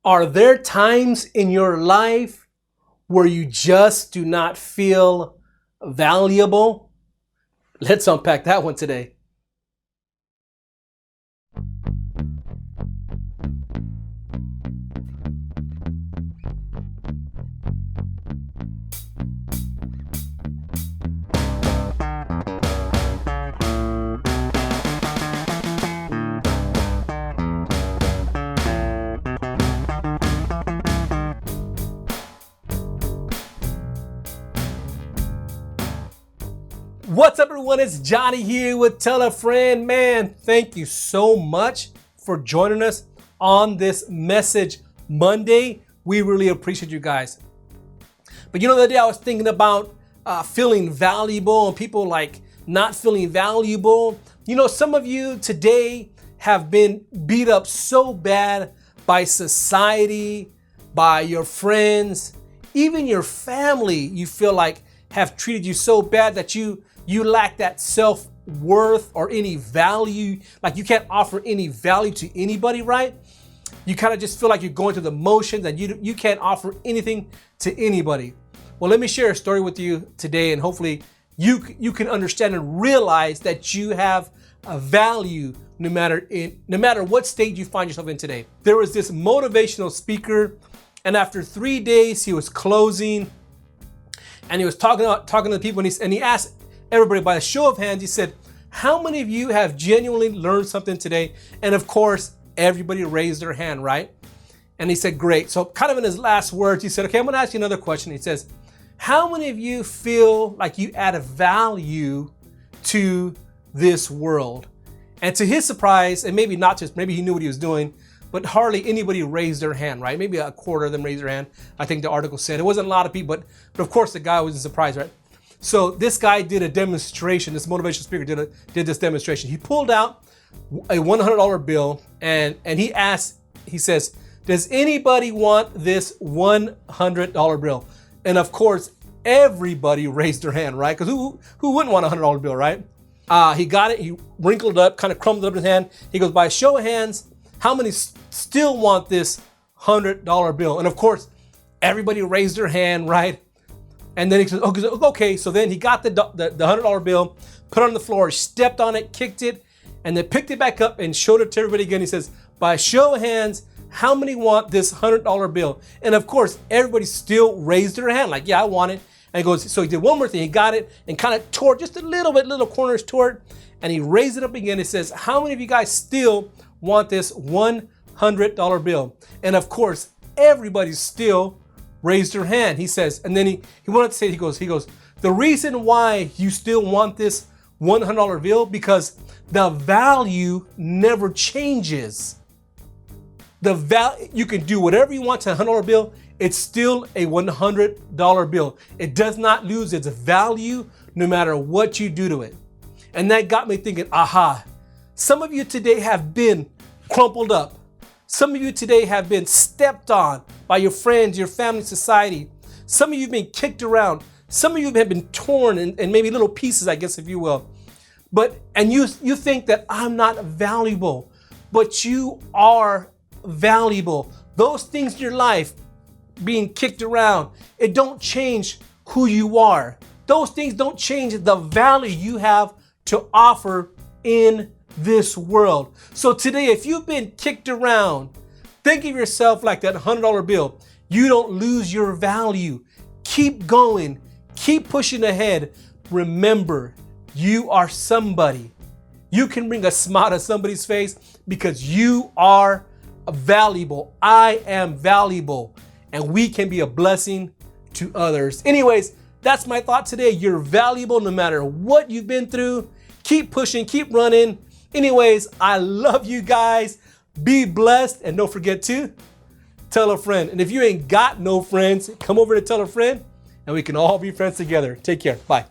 Are there times in your life where you just do not feel valuable? Let's unpack that one today. What's up, everyone? It's Johnny here with Tell a Friend. Man, thank you so much for joining us on this Message Monday. We really appreciate you guys. But you know, the other day I was thinking about feeling valuable and people like not feeling valuable. You know, some of you today have been beat up so bad by society, by your friends, even your family. You feel like have treated you so bad that you lack that self-worth or any value, like you can't offer any value to anybody, right? You kind of just feel like you're going through the motions and you can't offer anything to anybody. Well, let me share a story with you today, and hopefully you can understand and realize that you have a value no matter what stage you find yourself in today. There was this motivational speaker, and after 3 days he was closing, and he was talking to people, and he asked everybody by a show of hands. He said, how many of you have genuinely learned something today? And of course, everybody raised their hand, right? And he said, great. So kind of in his last words, he said, okay, I'm gonna ask you another question. He says, how many of you feel like you add a value to this world? And to his surprise, and maybe not just, maybe he knew what he was doing, but hardly anybody raised their hand, right? Maybe a quarter of them raised their hand. I think the article said. It wasn't a lot of people, but of course the guy wasn't surprised, right? So this guy did a demonstration. This motivational speaker did this demonstration. He pulled out a $100 bill and he says, does anybody want this $100 bill? And of course, everybody raised their hand, right? Because who wouldn't want a $100 bill, right? He got it, he wrinkled it up, kind of crumbled it up in his hand. He goes, by a show of hands, how many still want this $100 bill? And of course, everybody raised their hand, right? And then he says, okay. So then he got the $100 bill, put it on the floor, stepped on it, kicked it, and then picked it back up and showed it to everybody again. He says, by a show of hands, how many want this $100 bill? And of course, everybody still raised their hand, like, yeah, I want it. And he goes, so he did one more thing. He got it and kind of tore it just a little corners tore it, and he raised it up again. He says, how many of you guys still want this $100 bill? And of course, everybody still raised their hand. He says, and then he wanted to say, he goes, the reason why you still want this $100 bill, because the value never changes. The value, you can do whatever you want to a $100 bill. It's still a $100 bill. It does not lose its value no matter what you do to it. And that got me thinking, aha, some of you today have been crumpled up. Some of you today have been stepped on by your friends, your family, society. Some of you have been kicked around. Some of you have been torn in maybe little pieces, I guess, if you will. And you think that I'm not valuable, but you are valuable. Those things in your life, being kicked around, it don't change who you are. Those things don't change the value you have to offer in this world. So today, if you've been kicked around, think of yourself like that $100 bill. You don't lose your value. Keep going. Keep pushing ahead. Remember, you are somebody. You can bring a smile to somebody's face because you are valuable. I am valuable, and we can be a blessing to others. Anyways, that's my thought today. You're valuable no matter what you've been through. Keep pushing, keep running. Anyways, I love you guys. Be blessed, and don't forget to tell a friend. And if you ain't got no friends, come over to Tell a Friend, and we can all be friends together. Take care. Bye.